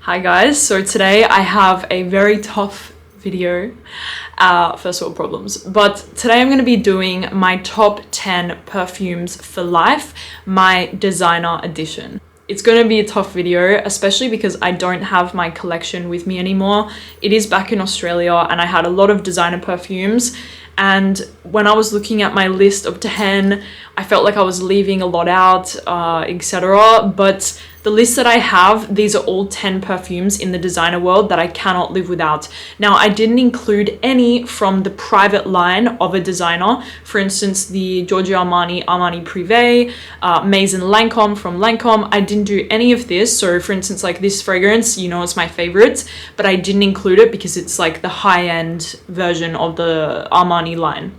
Hi guys, so today I have a very tough video, first world problems, but today I'm going to be doing my top 10 perfumes for life, my designer edition. It's going to be a tough video, especially because I don't have my collection with me anymore. It is back in Australia and I had a lot of designer perfumes, and when I was looking at my list of 10, I felt like I was leaving a lot out, etc. But the list that I have, these are all 10 perfumes in the designer world that I cannot live without. Now, I didn't include any from the private line of a designer. For instance, the Giorgio Armani, Armani Privé, Maison Lancôme from Lancôme. I didn't do any of this. So for instance, like this fragrance, you know, it's my favorite, but I didn't include it because it's like the high-end version of the Armani line.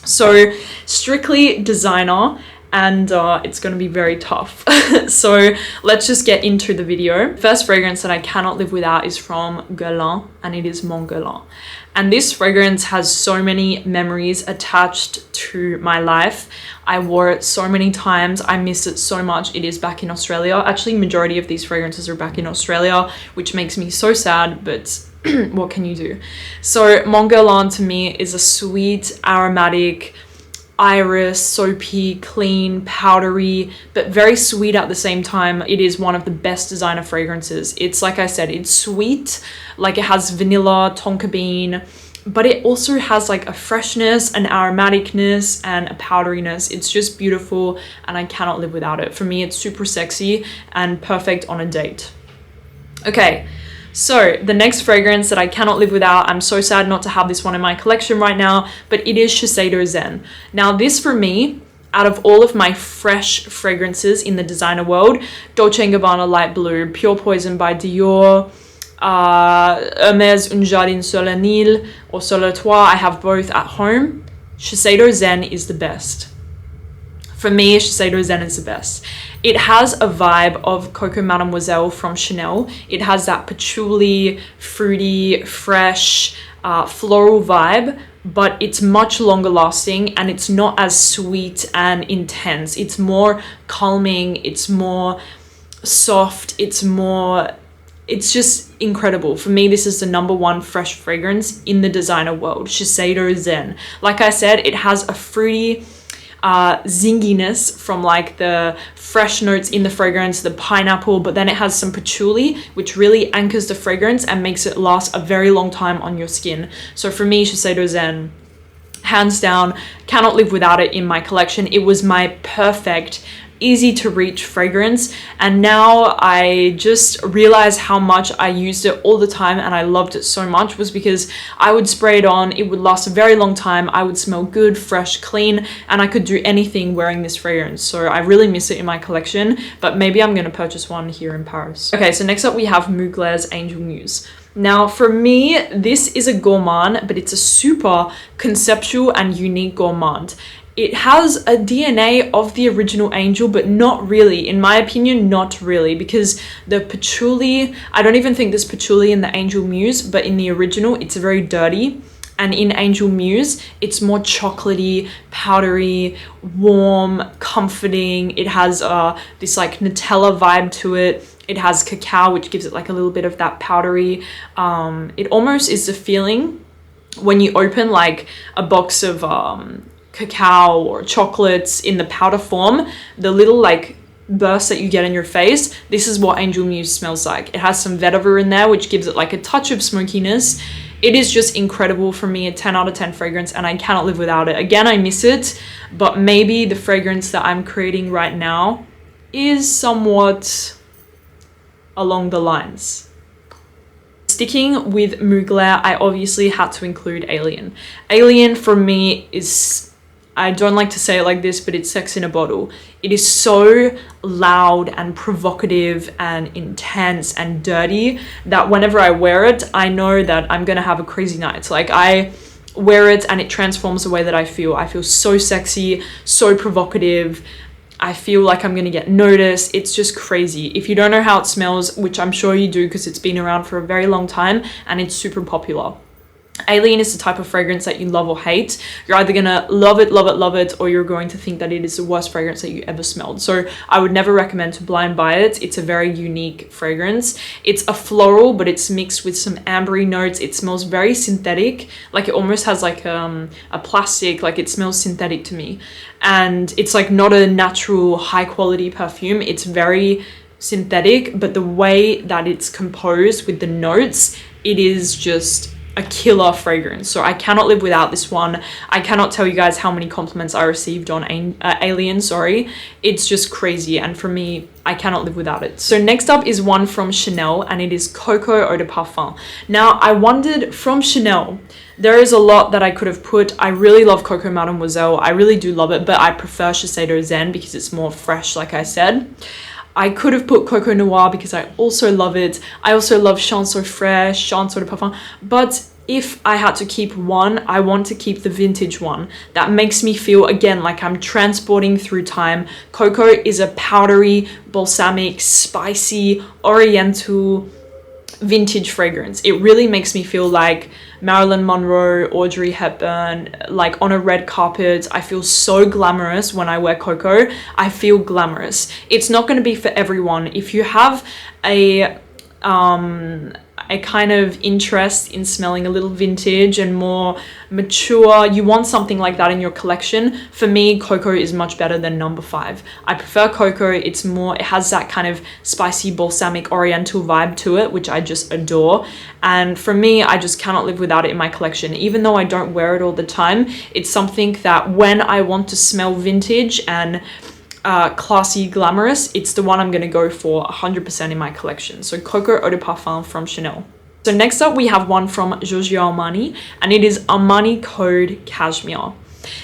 So strictly designer, and it's going to be very tough. So let's just get into the video. First fragrance that I cannot live without is from Guerlain, and it is Mon Guerlain. And this fragrance has so many memories attached to my life. I wore it so many times. I miss it so much. It is back in Australia. Actually, majority of these fragrances are back in Australia, which makes me so sad, but what can you do? So Mon Guerlain to me is a sweet, aromatic, iris, soapy, clean, powdery, but very sweet at the same time. It is one of the best designer fragrances. It's like I said, it's sweet, like it has vanilla, tonka bean, but it also has like a freshness, an aromaticness, and a powderiness. It's just beautiful, and I cannot live without it. For me, it's super sexy and perfect on a date. Okay. So the next fragrance that I cannot live without, I'm so sad not to have this one in my collection right now, but it is Shiseido Zen. Now this for me, out of all of my fresh fragrances in the designer world, Dolce & Gabbana Light Blue, Pure Poison by Dior, Hermès Un Jardin Solennel or Solatoir, I have both at home. Shiseido Zen is the best. For me, Shiseido Zen is the best. It has a vibe of Coco Mademoiselle from Chanel. It has that patchouli, fruity, fresh, floral vibe, but it's much longer lasting and it's not as sweet and intense. It's more calming, it's more soft, it's just incredible. For me, this is the #1 fresh fragrance in the designer world, Shiseido Zen. Like I said, it has a fruity, zinginess from like the fresh notes in the fragrance, the pineapple, but then it has some patchouli, which really anchors the fragrance and makes it last a very long time on your skin. So for me, Shiseido Zen, hands down, cannot live without it in my collection. It was my perfect, easy to reach fragrance, and now I just realize how much I used it all the time and I loved it so much was because I would spray it on, it would last a very long time, I would smell good, fresh, clean, and I could do anything wearing this fragrance. So I really miss it in my collection, but maybe I'm gonna purchase one here in Paris. Okay, so next up we have Mugler's Angel Muse. Now for me, this is a gourmand, but it's a super conceptual and unique gourmand. It has a DNA of the original Angel, but not really. In my opinion, not really, because the patchouli, I don't even think there's patchouli in the Angel Muse, but in the original, it's very dirty. And in Angel Muse, it's more chocolatey, powdery, warm, comforting. It has this like Nutella vibe to it. It has cacao, which gives it like a little bit of that powdery. It almost is the feeling when you open like a box of cacao or chocolates in the powder form, the little like burst that you get in your face. This is what Angel Muse smells like. It has some vetiver in there, which gives it like a touch of smokiness. It is just incredible. For me, a 10 out of 10 fragrance, and I cannot live without it. Again, I miss it, but maybe the fragrance that I'm creating right now is somewhat along the lines. Sticking with Mugler, I obviously had to include Alien. Alien for me is, I don't like to say it like this, but it's sex in a bottle. It is so loud and provocative and intense and dirty that whenever I wear it, I know that I'm gonna have a crazy night. It's like I wear it and it transforms the way that I feel. I feel so sexy, so provocative. I feel like I'm gonna get noticed. It's just crazy. If you don't know how it smells, which I'm sure you do because it's been around for a very long time and it's super popular, Alien is the type of fragrance that you love or hate. You're either gonna love it, love it, love it, or you're going to think that it is the worst fragrance that you ever smelled. So I would never recommend to blind buy it. It's a very unique fragrance. It's a floral, but it's mixed with some ambery notes. It smells very synthetic, like it almost has like a plastic, like it smells synthetic to me. And it's like not a natural high quality perfume. It's very synthetic, but the way that it's composed with the notes, it is just a killer fragrance. So I cannot live without this one. I cannot tell you guys how many compliments I received on Alien, sorry. It's just crazy, and for me, I cannot live without it. So next up is one from Chanel, and it is Coco Eau de Parfum. Now, I wondered from Chanel, there is a lot that I could have put. I really love Coco Mademoiselle. I really do love it, but I prefer Shiseido Zen because it's more fresh, like I said. I could have put Coco Noir because I also love it. I also love Chanson Fresh, Chanson de Parfum. But if I had to keep one, I want to keep the vintage one. That makes me feel, again, like I'm transporting through time. Coco is a powdery, balsamic, spicy, oriental, vintage fragrance. It really makes me feel like Marilyn Monroe, Audrey Hepburn, like on a red carpet. I feel so glamorous when I wear Coco. I feel glamorous. It's not going to be for everyone. If you have a kind of interest in smelling a little vintage and more mature, you want something like that in your collection. For me, Coco is much better than number 5. I prefer Coco. It has that kind of spicy, balsamic, oriental vibe to it, which I just adore. And for me, I just cannot live without it in my collection. Even though I don't wear it all the time, it's something that when I want to smell vintage and classy, glamorous, it's the one I'm going to go for 100% in my collection. So Coco Eau de Parfum from Chanel. So next up we have one from Giorgio Armani, and it is Armani Code Cashmere.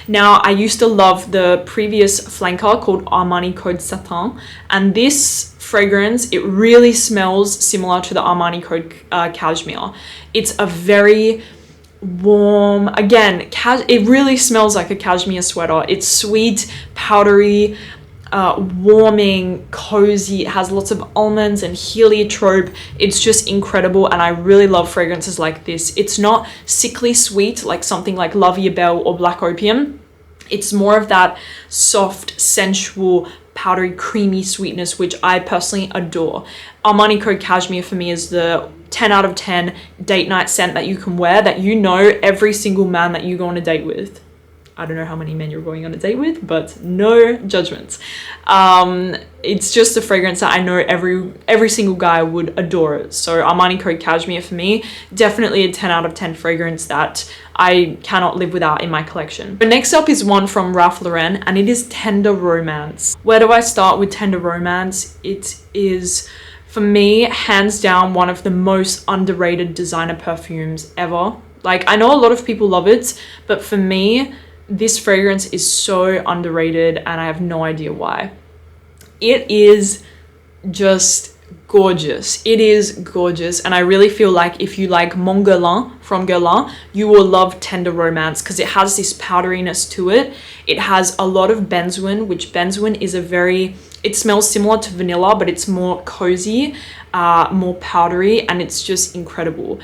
Now, I used to love the previous flanker called Armani Code Satin, and this fragrance, it really smells similar to the Armani Code Cashmere. It's a very warm, again, it really smells like a cashmere sweater. It's sweet, powdery, warming, cozy. It has lots of almonds and heliotrope. It's just incredible, and I really love fragrances like this. It's not sickly sweet like something like La Vie est Belle or Black Opium. It's more of that soft, sensual, powdery, creamy sweetness, which I personally adore. Armani Code Cashmere for me is the 10 out of 10 date night scent that you can wear, that you know every single man that you go on a date with. I don't know how many men you're going on a date with, but no judgments. It's just a fragrance that I know every single guy would adore it. So Armani Code Cashmere for me, definitely a 10 out of 10 fragrance that I cannot live without in my collection. But next up is one from Ralph Lauren, and it is Tender Romance. Where do I start with Tender Romance? It is, for me, hands down, one of the most underrated designer perfumes ever. Like, I know a lot of people love it, but for me, this fragrance is so underrated, and I have no idea why. It is just gorgeous. It is gorgeous, and I really feel like if you like Mon Guerlain from Guerlain, you will love Tender Romance because it has this powderiness to it. It has a lot of benzoin, which benzoin is it smells similar to vanilla, but it's more cozy, more powdery, and it's just incredible.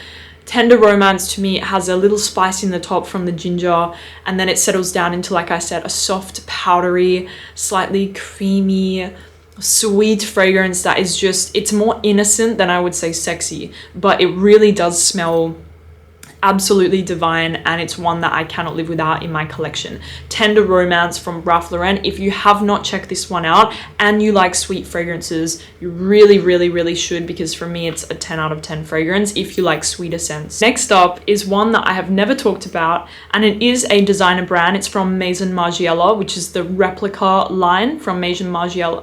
Tender Romance to me has a little spice in the top from the ginger, and then it settles down into, like I said, a soft, powdery, slightly creamy, sweet fragrance that is just, it's more innocent than I would say sexy, but it really does smell absolutely divine, and it's one that I cannot live without in my collection. Tender Romance from Ralph Lauren. If you have not checked this one out and you like sweet fragrances, you really, really, really should, because for me it's a 10 out of 10 fragrance if you like sweeter scents. Next up is one that I have never talked about, and it is a designer brand. It's from Maison Margiela, which is the replica line from Maison Margiela,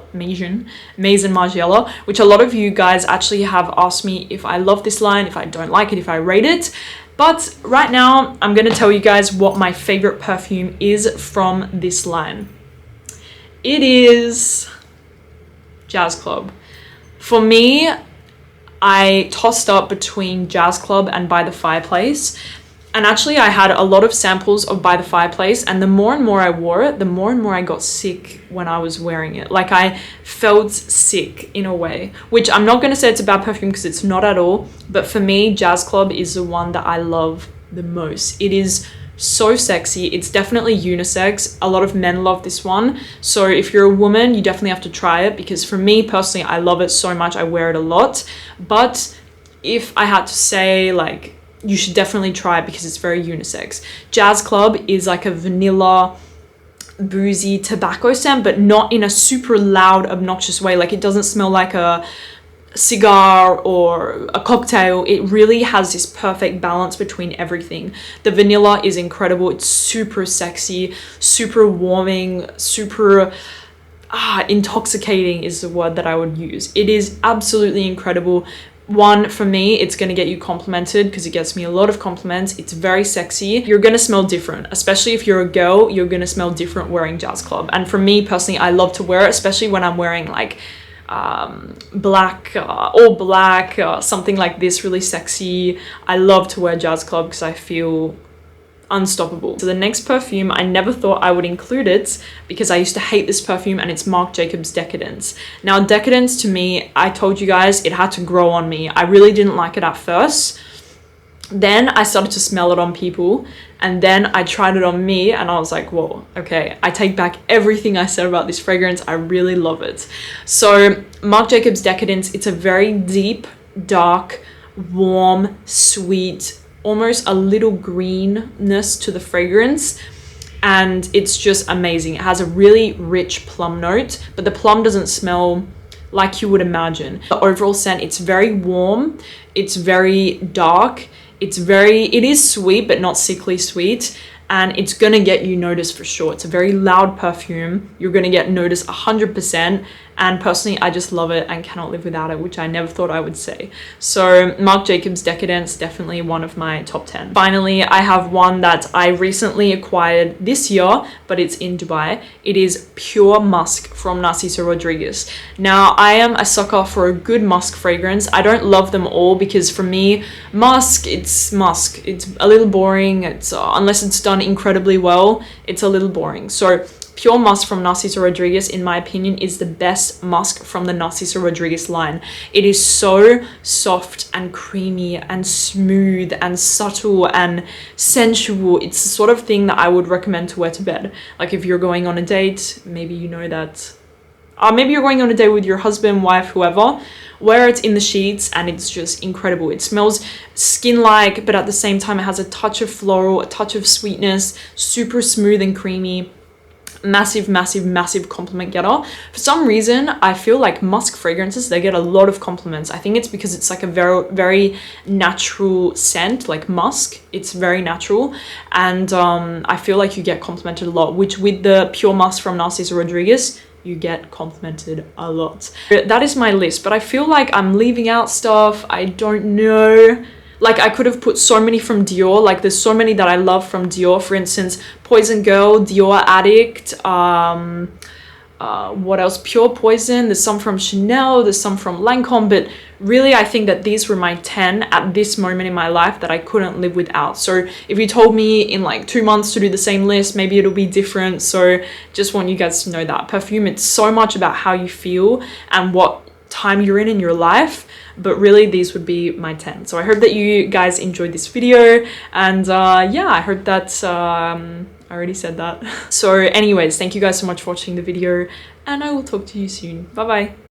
which a lot of you guys actually have asked me if I love this line, if I don't like it, if I rate it. But right now, I'm going to tell you guys what my favorite perfume is from this line. It is Jazz Club. For me, I tossed up between Jazz Club and By the Fireplace. And actually, I had a lot of samples of By the Fireplace, and the more and more I wore it, the more and more I got sick when I was wearing it. Like, I felt sick in a way, which I'm not going to say it's a bad perfume because it's not at all. But for me, Jazz Club is the one that I love the most. It is so sexy. It's definitely unisex. A lot of men love this one. So if you're a woman, you definitely have to try it, because for me personally, I love it so much. I wear it a lot. But if I had to say, like, you should definitely try it because it's very unisex. Jazz Club is like a vanilla, boozy tobacco scent, but not in a super loud, obnoxious way. Like, it doesn't smell like a cigar or a cocktail. It really has this perfect balance between everything. The vanilla is incredible. It's super sexy, super warming, super intoxicating is the word that I would use. It is absolutely incredible. One, for me, it's going to get you complimented because it gets me a lot of compliments. It's very sexy. You're going to smell different, especially if you're a girl. You're going to smell different wearing Jazz Club. And for me personally, I love to wear it, especially when I'm wearing like black, all black, something like this, really sexy. I love to wear Jazz Club because I feel unstoppable. So the next perfume, I never thought I would include it because I used to hate this perfume, and it's Marc Jacobs Decadence. Now, Decadence to me, I told you guys, it had to grow on me. I really didn't like it at first. Then I started to smell it on people, and then I tried it on me, and I was like, whoa, okay, I take back everything I said about this fragrance. I really love it. So Marc Jacobs Decadence, it's a very deep, dark, warm, sweet, almost a little greenness to the fragrance, and it's just amazing. It has a really rich plum note, but the plum doesn't smell like you would imagine. The overall scent, it's very warm, it's very dark, it is sweet but not sickly sweet, and it's gonna get you noticed for sure. It's a very loud perfume. You're gonna get noticed 100%, and personally, I just love it and cannot live without it, which I never thought I would say. So Marc Jacobs Decadence, definitely one of my top 10. Finally, I have one that I recently acquired this year, but it's in Dubai. It is Pure Musk from Narciso Rodriguez. Now, I am a sucker for a good musk fragrance. I don't love them all because for me, musk. It's a little boring. It's unless it's done incredibly well, it's a little boring. So Pure Musk from Narciso Rodriguez, in my opinion, is the best musk from the Narciso Rodriguez line. It is so soft and creamy and smooth and subtle and sensual. It's the sort of thing that I would recommend to wear to bed. Like if you're going on a date, maybe you know that, maybe you're going on a date with your husband, wife, whoever, wear it in the sheets and it's just incredible. It smells skin-like, but at the same time, it has a touch of floral, a touch of sweetness, super smooth and creamy. Massive, massive, massive compliment getter. For some reason, I feel like musk fragrances, they get a lot of compliments. I think it's because it's like a very, very natural scent, like musk. It's very natural. And I feel like you get complimented a lot, which with the Pure Musk from Narciso Rodriguez, you get complimented a lot. That is my list, but I feel like I'm leaving out stuff. I don't know. Like I could have put so many from Dior. Like there's so many that I love from Dior. For instance, Poison Girl, Dior Addict, what else? Pure Poison. There's some from Chanel, there's some from Lancome, but really I think that these were my 10 at this moment in my life that I couldn't live without. So if you told me in like 2 months to do the same list, maybe it'll be different. So just want you guys to know that perfume, it's so much about how you feel and what time you're in your life, but really these would be my 10. So I hope that you guys enjoyed this video, and yeah, I hope that I already said that. So anyways, thank you guys so much for watching the video, and I will talk to you soon. Bye bye.